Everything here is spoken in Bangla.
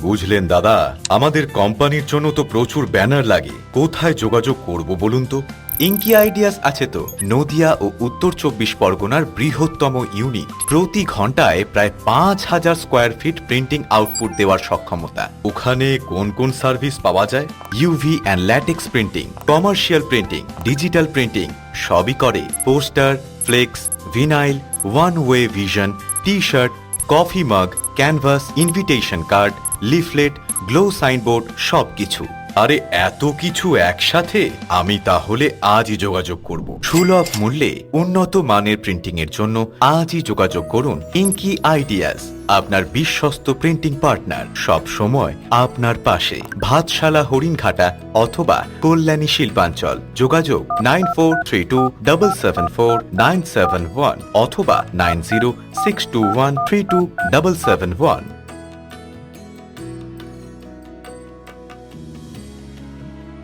বুঝলেন দাদা, আমাদের কোম্পানির জন্য তো প্রচুর ব্যানার লাগে, কোথায় যোগাযোগ করব বলুন তো? ইঙ্কি আইডিয়াস আছে তো, নদিয়া ও উত্তর 24 পরগনার বৃহত্তম ইউনিট। প্রতি ঘন্টায় প্রায় 5000 স্কোয়ার ফিট প্রিন্টিং আউটপুট দেওয়ার সক্ষমতা। ওখানে কোন কোন সার্ভিস পাওয়া যায়? UV and latex printing, commercial printing, digital printing সবই করে। Poster, flex, vinyl, one way vision, T shirt, coffee mug, canvas, invitation card, leaflet, glow signboard সবকিছু। আরে এত কিছু একসাথে? আমি তাহলে আজই যোগাযোগ করব। সুলভ মূল্যে উন্নত মানের প্রিন্টিং এর জন্য আজই যোগাযোগ করুন ইঙ্কি আইডিয়াস, আপনার বিশ্বস্ত প্রিন্টিং পার্টনার, সব সময় আপনার পাশে। ভাতশালা হরিণঘাটা অথবা কল্যাণী শিল্পাঞ্চল। যোগাযোগ 9432774971 অথবা 9062132771।